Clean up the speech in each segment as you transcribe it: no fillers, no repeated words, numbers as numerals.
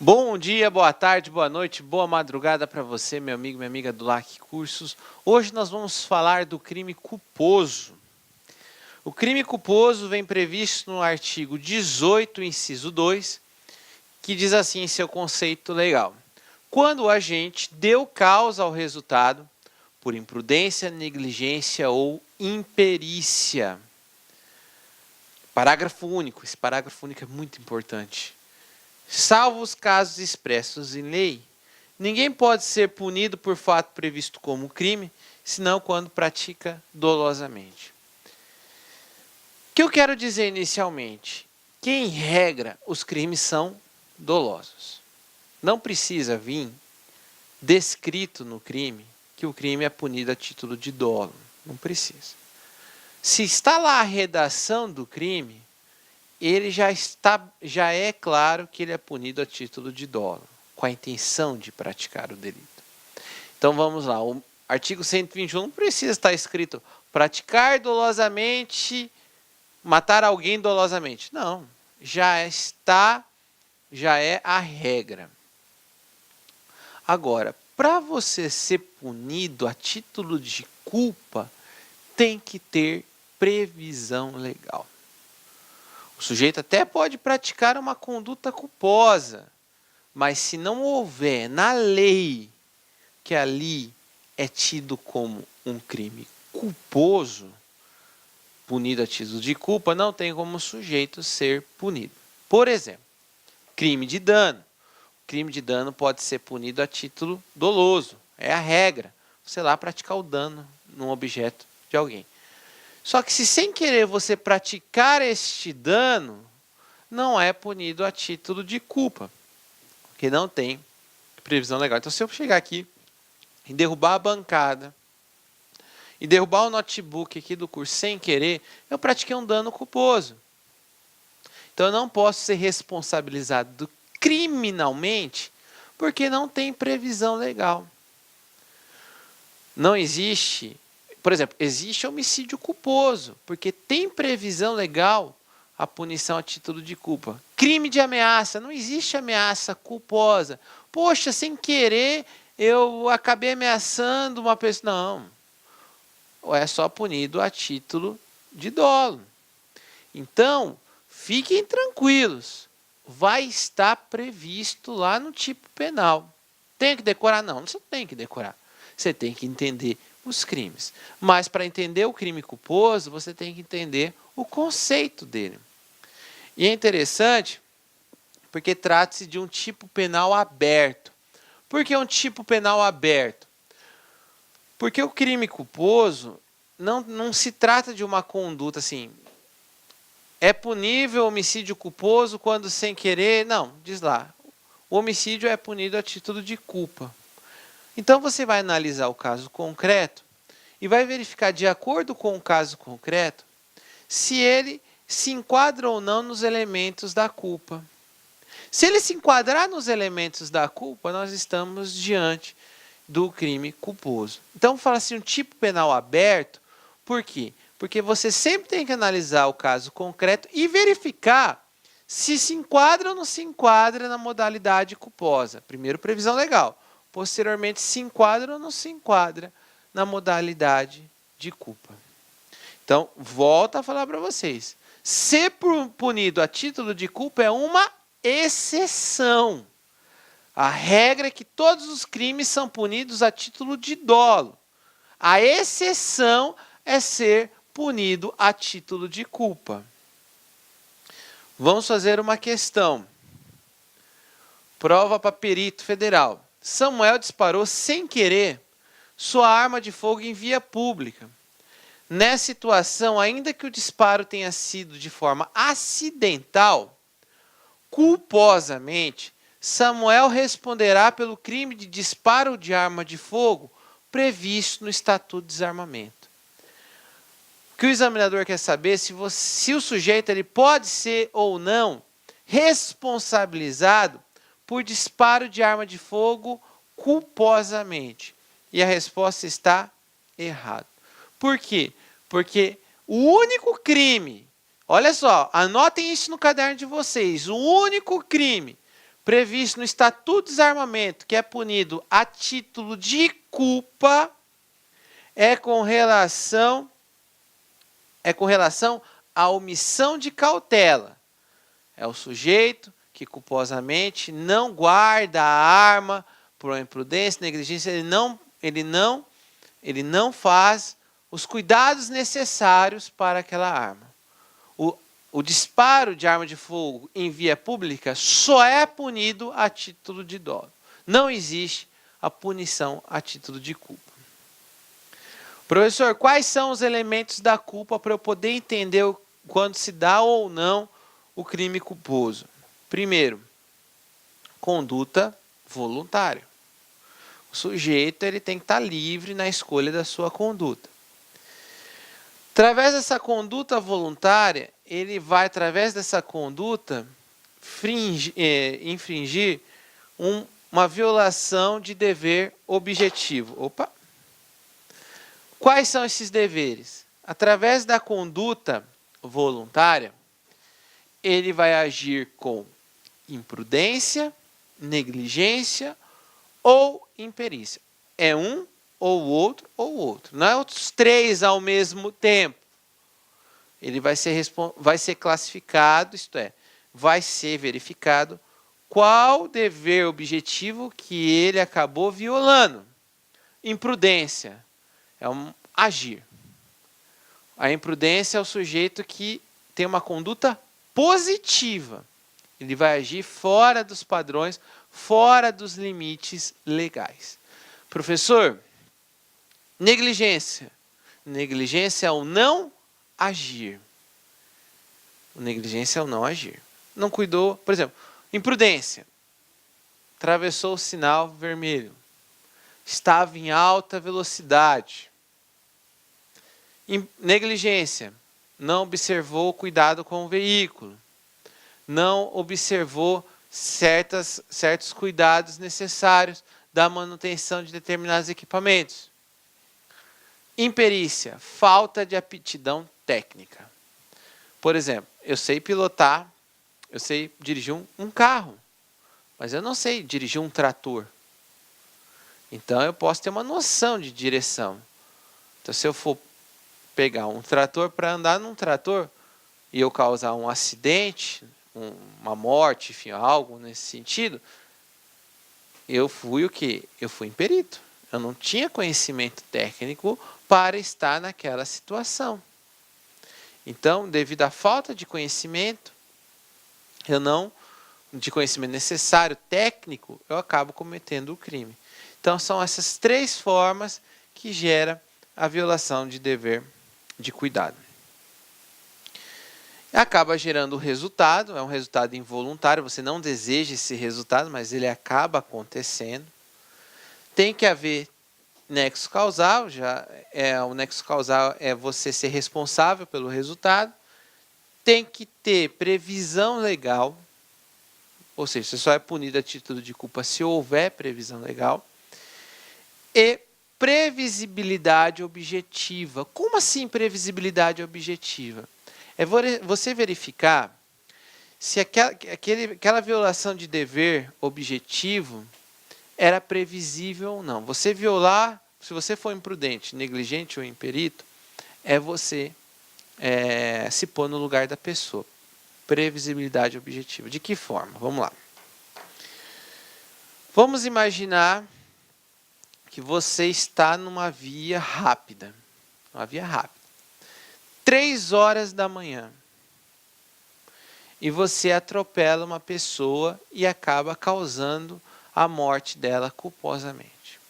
Bom dia, boa tarde, boa noite, boa madrugada para você, meu amigo, minha amiga do LAC Cursos. Hoje nós vamos falar do crime culposo. O crime culposo vem previsto no artigo 18, inciso 2, que diz assim em seu conceito legal: quando o agente deu causa ao resultado por imprudência, negligência ou imperícia. Parágrafo único. Esse parágrafo único é muito importante. Salvo os casos expressos em lei, ninguém pode ser punido por fato previsto como crime, senão quando pratica dolosamente. O que eu quero dizer inicialmente? Que, em regra, os crimes são dolosos. Não precisa vir descrito no crime que o crime é punido a título de dolo. Não precisa. Se está lá a redação do crime, ele já é claro que ele é punido a título de dolo, com a intenção de praticar o delito. Então vamos lá, o artigo 121 não precisa estar escrito praticar dolosamente, matar alguém dolosamente. Não, já é a regra. Agora, para você ser punido a título de culpa, tem que ter previsão legal. O sujeito até pode praticar uma conduta culposa, mas se não houver na lei que ali é tido como um crime culposo, punido a título de culpa, não tem como o sujeito ser punido. Por exemplo, crime de dano. O crime de dano pode ser punido a título doloso. É a regra. Você lá praticar o dano num objeto de alguém. Só que se sem querer você praticar este dano, não é punido a título de culpa, porque não tem previsão legal. Então, se eu chegar aqui e derrubar a bancada, e derrubar o notebook aqui do curso sem querer, eu pratiquei um dano culposo. Então, eu não posso ser responsabilizado criminalmente, porque não tem previsão legal. Não existe... Por exemplo, existe homicídio culposo, porque tem previsão legal a punição a título de culpa. Crime de ameaça, não existe ameaça culposa. Poxa, sem querer eu acabei ameaçando uma pessoa. Não, é só punido a título de dolo. Então, fiquem tranquilos, vai estar previsto lá no tipo penal. Tem que decorar? Não, você tem que decorar. Você tem que entender os crimes. Mas para entender o crime culposo, você tem que entender o conceito dele. E é interessante porque trata-se de um tipo penal aberto. Por que um tipo penal aberto? Porque o crime culposo não se trata de uma conduta assim. É punível o homicídio culposo quando sem querer? Não, diz lá. O homicídio é punido a título de culpa. Então você vai analisar o caso concreto e vai verificar, de acordo com o caso concreto, se ele se enquadra ou não nos elementos da culpa. Se ele se enquadrar nos elementos da culpa, nós estamos diante do crime culposo. Então, fala assim, um tipo penal aberto, por quê? Porque você sempre tem que analisar o caso concreto e verificar se enquadra ou não se enquadra na modalidade culposa. Primeiro, previsão legal. Posteriormente, se enquadra ou não se enquadra na modalidade de culpa. Então, volto a falar para vocês. Ser punido a título de culpa é uma exceção. A regra é que todos os crimes são punidos a título de dolo. A exceção é ser punido a título de culpa. Vamos fazer uma questão. Prova para perito federal. Samuel disparou sem querer sua arma de fogo em via pública. Nessa situação, ainda que o disparo tenha sido de forma acidental, culposamente, Samuel responderá pelo crime de disparo de arma de fogo previsto no Estatuto de Desarmamento. O que o examinador quer saber é se o sujeito ele pode ser ou não responsabilizado por disparo de arma de fogo culposamente. E a resposta está errada. Por quê? Porque o único crime, olha só, anotem isso no caderno de vocês, o único crime previsto no Estatuto de Desarmamento, que é punido a título de culpa, é com relação à omissão de cautela. É o sujeito que culposamente não guarda a arma por imprudência, negligência, ele não faz os cuidados necessários para aquela arma. O disparo de arma de fogo em via pública só é punido a título de dolo. Não existe a punição a título de culpa. Professor, quais são os elementos da culpa para eu poder entender quando se dá ou não o crime culposo? Primeiro, conduta voluntária. O sujeito ele tem que estar livre na escolha da sua conduta. Através dessa conduta voluntária, ele vai, através dessa conduta, infringir uma violação de dever objetivo. Opa! Quais são esses deveres? Através da conduta voluntária, ele vai agir com imprudência, negligência ou imperícia. É um ou outro ou outro. Não é os três ao mesmo tempo. Ele vai ser classificado, isto é, vai ser verificado qual dever objetivo que ele acabou violando. Imprudência é agir. A imprudência é o sujeito que tem uma conduta positiva. Ele vai agir fora dos padrões, fora dos limites legais. Professor, negligência. Negligência é o não agir. Negligência é o não agir. Não cuidou, por exemplo, imprudência. Atravessou o sinal vermelho. Estava em alta velocidade. Negligência. Não observou o cuidado com o veículo. Não observou certos cuidados necessários da manutenção de determinados equipamentos. Imperícia. Falta de aptidão técnica. Por exemplo, eu sei pilotar, eu sei dirigir um carro, mas eu não sei dirigir um trator. Então, eu posso ter uma noção de direção. Então, se eu for pegar um trator para andar num trator e eu causar um acidente, uma morte, enfim, algo nesse sentido, eu fui o quê? Eu fui imperito. Eu não tinha conhecimento técnico para estar naquela situação. Então, devido à falta de conhecimento, de conhecimento necessário, técnico, eu acabo cometendo o crime. Então, são essas três formas que gera a violação de dever de cuidado. Acaba gerando o resultado, é um resultado involuntário, você não deseja esse resultado, mas ele acaba acontecendo. Tem que haver nexo causal, o nexo causal é você ser responsável pelo resultado. Tem que ter previsão legal, ou seja, você só é punido a título de culpa se houver previsão legal. E previsibilidade objetiva. Como assim previsibilidade objetiva? É você verificar se aquela violação de dever objetivo era previsível ou não. Você violar, se você for imprudente, negligente ou imperito, é você se pôr no lugar da pessoa. Previsibilidade objetiva. De que forma? Vamos lá. Vamos imaginar que você está numa via rápida. 3h da manhã. E você atropela uma pessoa e acaba causando a morte dela culposamente.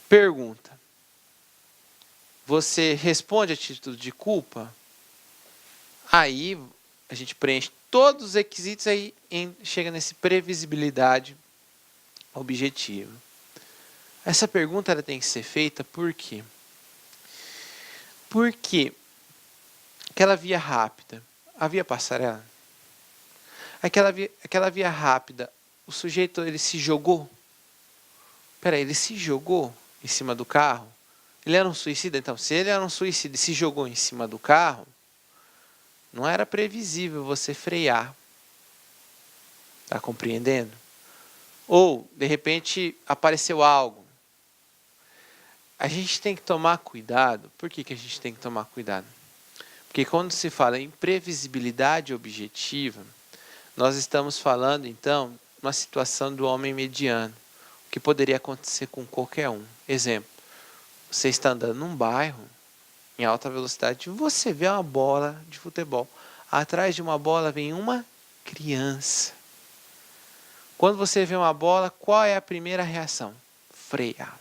Pergunta. Você responde a título de culpa? Aí a gente preenche todos os requisitos, aí chega nesse previsibilidade objetiva. Essa pergunta ela tem que ser feita por quê? Porque aquela via rápida, a via passarela, aquela via rápida, o sujeito ele se jogou? Ele se jogou em cima do carro? Ele era um suicida? Então, se ele era um suicida e se jogou em cima do carro, não era previsível você frear. Está compreendendo? Ou, de repente, apareceu algo. A gente tem que tomar cuidado. Por que a gente tem que tomar cuidado? Porque quando se fala em previsibilidade objetiva, nós estamos falando, então, uma situação do homem mediano, o que poderia acontecer com qualquer um. Exemplo, você está andando num bairro, em alta velocidade, você vê uma bola de futebol. Atrás de uma bola vem uma criança. Quando você vê uma bola, qual é a primeira reação? Frear.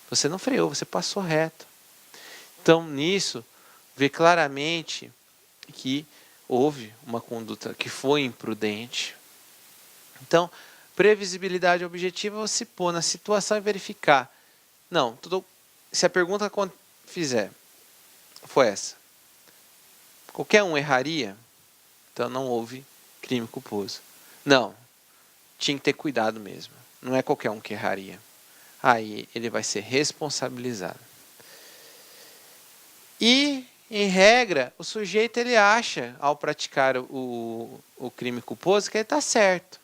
Você não freou, você passou reto. Então, nisso, vê claramente que houve uma conduta que foi imprudente. Então, previsibilidade objetiva, você pôr na situação e verificar. Não, se a pergunta que fizer foi essa, qualquer um erraria? Então não houve crime culposo. Não, tinha que ter cuidado mesmo. Não é qualquer um que erraria. Aí ele vai ser responsabilizado. E, em regra, o sujeito ele acha, ao praticar o crime culposo, que ele está certo.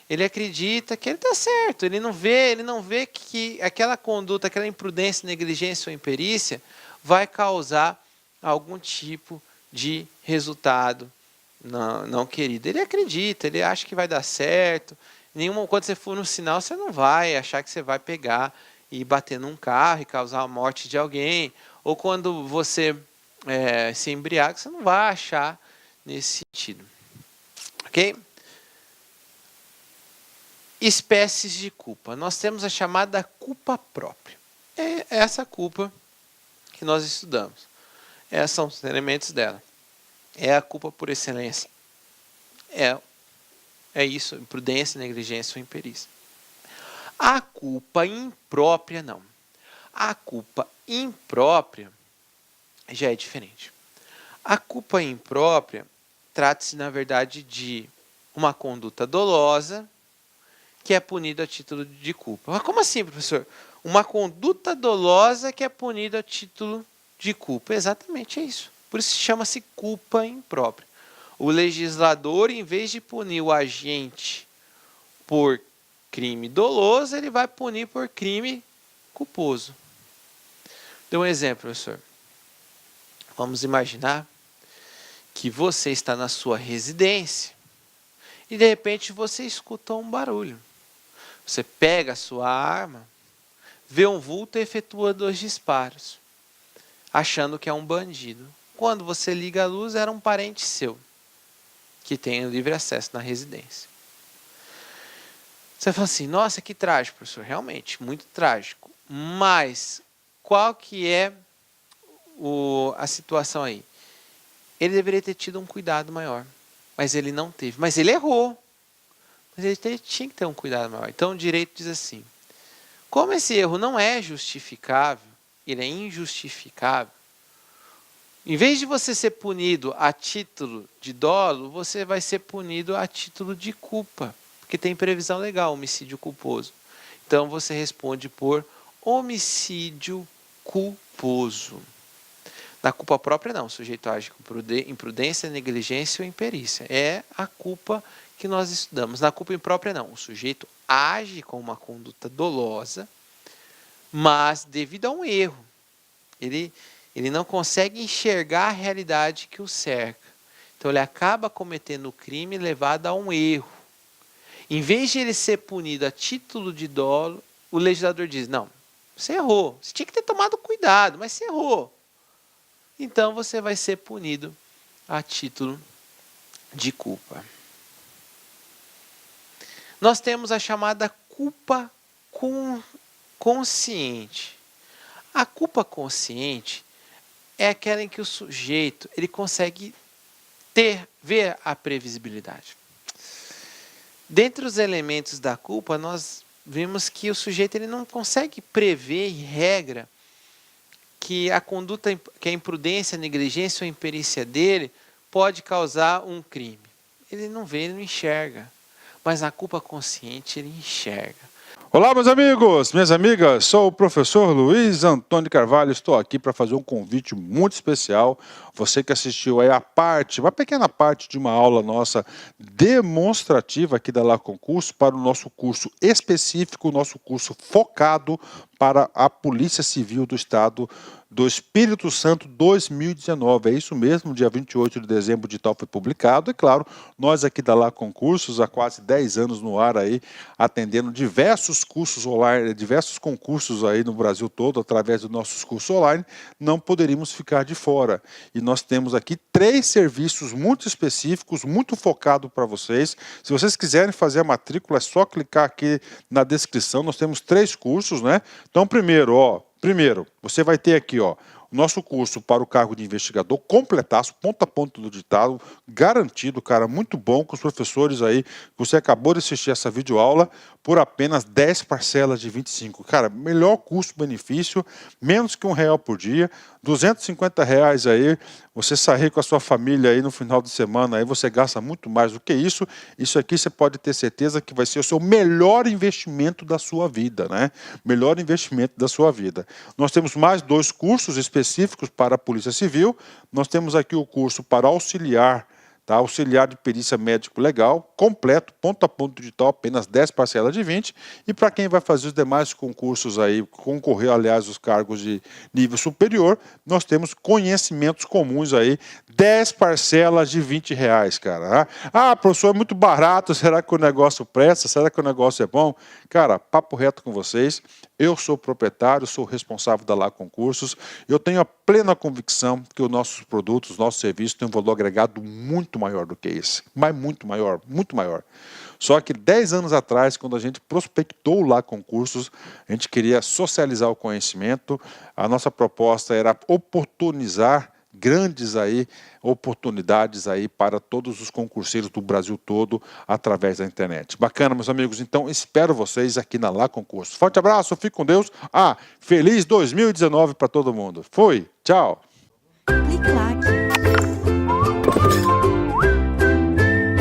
Ele acredita que ele está certo. Ele não vê que aquela conduta, aquela imprudência, negligência ou imperícia vai causar algum tipo de resultado não querido. Ele acredita, ele acha que vai dar certo. Quando você for no sinal, você não vai achar que você vai pegar e bater num carro e causar a morte de alguém. Ou quando você se embriaga, você não vai achar nesse sentido. Ok? Espécies de culpa. Nós temos a chamada culpa própria. É essa culpa que nós estudamos. Esses são os elementos dela. É a culpa por excelência. É isso, imprudência, negligência ou imperícia. A culpa imprópria, não. A culpa imprópria já é diferente. A culpa imprópria trata-se, na verdade, de uma conduta dolosa que é punida a título de culpa. Mas como assim, professor? Uma conduta dolosa que é punida a título de culpa. Exatamente é isso. Por isso chama-se culpa imprópria. O legislador, em vez de punir o agente por crime doloso, ele vai punir por crime culposo. Dê um exemplo, professor. Vamos imaginar que você está na sua residência e, de repente, você escuta um barulho. Você pega a sua arma, vê um vulto e efetua 2 disparos, achando que é um bandido. Quando você liga a luz, era um parente seu, que tem livre acesso na residência. Você fala assim, nossa, que trágico, professor. Realmente, muito trágico. Mas, qual que é a situação aí? Ele deveria ter tido um cuidado maior, mas ele não teve. Mas ele errou. Mas ele tinha que ter um cuidado maior. Então, o direito diz assim, como esse erro não é justificável, ele é injustificável, em vez de você ser punido a título de dolo, você vai ser punido a título de culpa, porque tem previsão legal, homicídio culposo. Então, você responde por homicídio culposo. Na culpa própria, não. O sujeito age com imprudência, negligência ou imperícia. É a culpa que nós estudamos. Na culpa imprópria, não. O sujeito age com uma conduta dolosa, mas devido a um erro. Ele não consegue enxergar a realidade que o cerca. Então, ele acaba cometendo o crime levado a um erro. Em vez de ele ser punido a título de dolo, o legislador diz, não, você errou. Você tinha que ter tomado cuidado, mas você errou. Então, você vai ser punido a título de culpa. Nós temos a chamada culpa consciente. A culpa consciente é aquela em que o sujeito ele consegue ver a previsibilidade. Dentre os elementos da culpa, nós vimos que o sujeito ele não consegue prever, em regra, que a conduta, que a imprudência, a negligência ou a imperícia dele pode causar um crime. Ele não vê, ele não enxerga. Mas a culpa consciente ele enxerga. Olá, meus amigos, minhas amigas, sou o professor Luiz Antônio Carvalho, estou aqui para fazer um convite muito especial. Você que assistiu aí uma pequena parte de uma aula nossa demonstrativa aqui da Lá Concurso para o nosso curso específico, nosso curso focado para a Polícia Civil do Estado do Espírito Santo 2019. É isso mesmo, dia 28 de dezembro de tal foi publicado. E claro, nós aqui da Lá Concursos, há quase 10 anos no ar aí, atendendo diversos cursos online, diversos concursos aí no Brasil todo, através dos nossos cursos online, não poderíamos ficar de fora. E nós temos aqui 3 serviços muito específicos, muito focados para vocês. Se vocês quiserem fazer a matrícula, é só clicar aqui na descrição. Nós temos 3 cursos, né? Então, primeiro, você vai ter aqui, ó, o nosso curso para o cargo de investigador completaço, ponto a ponto do ditado, garantido, cara, muito bom, com os professores aí, você acabou de assistir essa videoaula, por apenas 10 parcelas de 25. Cara, melhor custo-benefício, menos que R$1 por dia, R$250 aí, você sair com a sua família aí no final de semana, aí você gasta muito mais do que isso. Isso aqui você pode ter certeza que vai ser o seu melhor investimento da sua vida, né? Melhor investimento da sua vida. Nós temos mais 2 cursos específicos para a Polícia Civil. Nós temos aqui o curso para auxiliar, tá? Auxiliar de perícia médico legal, completo, ponto a ponto digital, apenas 10 parcelas de 20. E para quem vai fazer os demais concursos aí, concorrer, aliás, os cargos de nível superior, nós temos conhecimentos comuns aí, 10 parcelas de R$20, cara. Ah, professor, é muito barato, será que o negócio presta? Será que o negócio é bom? Cara, papo reto com vocês, eu sou proprietário, sou responsável da Lá Concursos, eu tenho a plena convicção que os nossos produtos, os nossos serviços têm um valor agregado muito maior do que esse, mas muito maior, muito maior. Só que 10 anos atrás, quando a gente prospectou Lá Concursos, a gente queria socializar o conhecimento, a nossa proposta era oportunizar grandes aí oportunidades aí para todos os concurseiros do Brasil todo através da internet. Bacana, meus amigos. Então, espero vocês aqui na Lá Concursos. Forte abraço, fique com Deus. Feliz 2019 para todo mundo. Fui, tchau.